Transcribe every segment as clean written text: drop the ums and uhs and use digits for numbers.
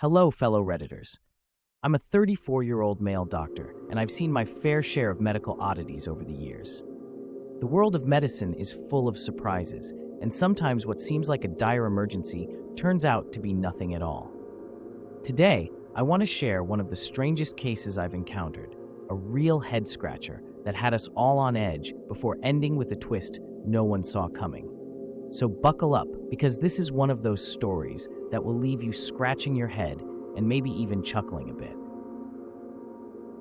Hello, fellow Redditors. I'm a 34-year-old male doctor, and I've seen my fair share of medical oddities over the years. The world of medicine is full of surprises, and sometimes what seems like a dire emergency turns out to be nothing at all. Today, I want to share one of the strangest cases I've encountered, a real head-scratcher that had us all on edge before ending with a twist no one saw coming. So buckle up, because this is one of those stories that will leave you scratching your head and maybe even chuckling a bit.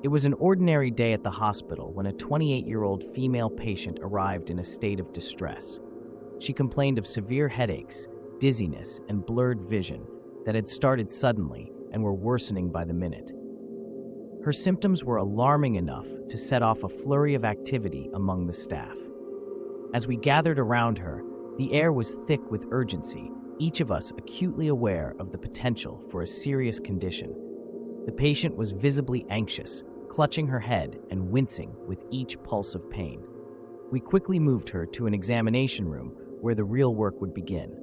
It was an ordinary day at the hospital when a 28-year-old female patient arrived in a state of distress. She complained of severe headaches, dizziness, and blurred vision that had started suddenly and were worsening by the minute. Her symptoms were alarming enough to set off a flurry of activity among the staff. As we gathered around her, the air was thick with urgency, each of us acutely aware of the potential for a serious condition. The patient was visibly anxious, clutching her head and wincing with each pulse of pain. We quickly moved her to an examination room where the real work would begin.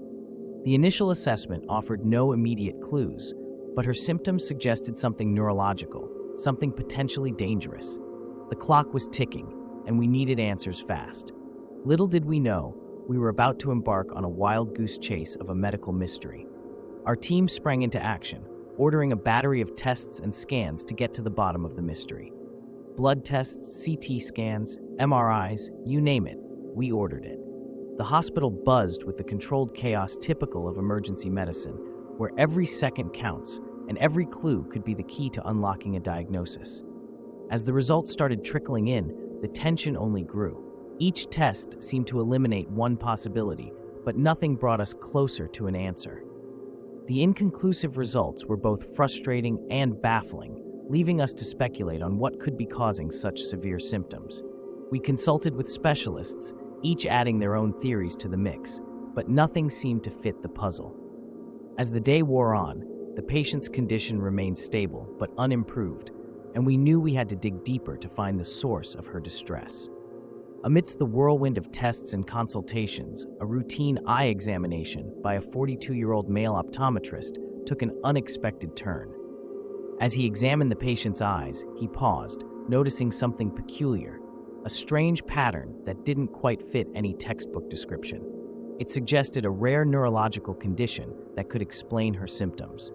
The initial assessment offered no immediate clues, but her symptoms suggested something neurological, something potentially dangerous. The clock was ticking, and we needed answers fast. Little did we know, we were about to embark on a wild goose chase of a medical mystery. Our team sprang into action, ordering a battery of tests and scans to get to the bottom of the mystery. Blood tests, CT scans, MRIs, you name it, we ordered it. The hospital buzzed with the controlled chaos typical of emergency medicine, where every second counts and every clue could be the key to unlocking a diagnosis. As the results started trickling in, the tension only grew. Each test seemed to eliminate one possibility, but nothing brought us closer to an answer. The inconclusive results were both frustrating and baffling, leaving us to speculate on what could be causing such severe symptoms. We consulted with specialists, each adding their own theories to the mix, but nothing seemed to fit the puzzle. As the day wore on, the patient's condition remained stable but unimproved, and we knew we had to dig deeper to find the source of her distress. Amidst the whirlwind of tests and consultations, a routine eye examination by a 42-year-old male optometrist took an unexpected turn. As he examined the patient's eyes, he paused, noticing something peculiar, a strange pattern that didn't quite fit any textbook description. It suggested a rare neurological condition that could explain her symptoms.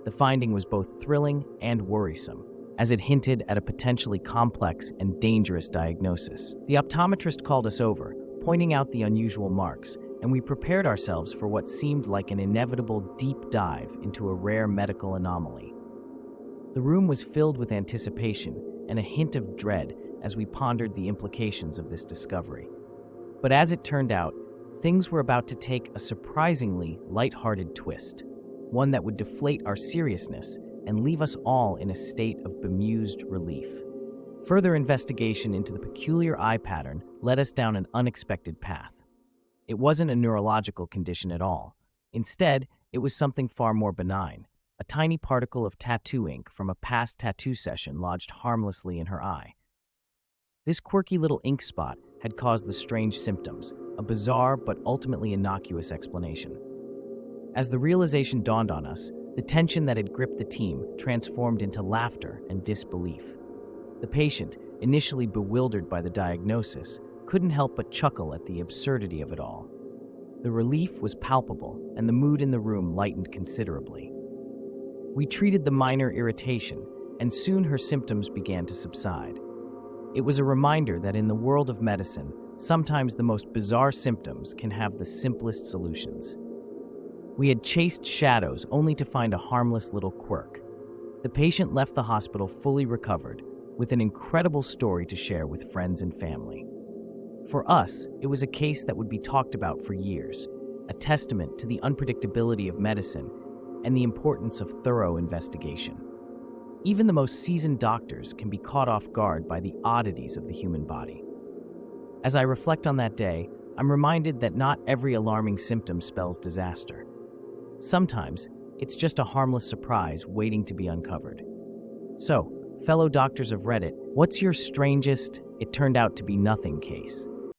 The finding was both thrilling and worrisome, as it hinted at a potentially complex and dangerous diagnosis. The optometrist called us over, pointing out the unusual marks, and we prepared ourselves for what seemed like an inevitable deep dive into a rare medical anomaly. The room was filled with anticipation and a hint of dread as we pondered the implications of this discovery. But as it turned out, things were about to take a surprisingly lighthearted twist, one that would deflate our seriousness and leave us all in a state of bemused relief. Further investigation into the peculiar eye pattern led us down an unexpected path. It wasn't a neurological condition at all. Instead, it was something far more benign, a tiny particle of tattoo ink from a past tattoo session lodged harmlessly in her eye. This quirky little ink spot had caused the strange symptoms, a bizarre but ultimately innocuous explanation. As the realization dawned on us, the tension that had gripped the team transformed into laughter and disbelief. The patient, initially bewildered by the diagnosis, couldn't help but chuckle at the absurdity of it all. The relief was palpable, and the mood in the room lightened considerably. We treated the minor irritation, and soon her symptoms began to subside. It was a reminder that in the world of medicine, sometimes the most bizarre symptoms can have the simplest solutions. We had chased shadows only to find a harmless little quirk. The patient left the hospital fully recovered, with an incredible story to share with friends and family. For us, it was a case that would be talked about for years, a testament to the unpredictability of medicine and the importance of thorough investigation. Even the most seasoned doctors can be caught off guard by the oddities of the human body. As I reflect on that day, I'm reminded that not every alarming symptom spells disaster. Sometimes, it's just a harmless surprise waiting to be uncovered. So, fellow doctors of Reddit, what's your strangest, it turned out to be nothing case?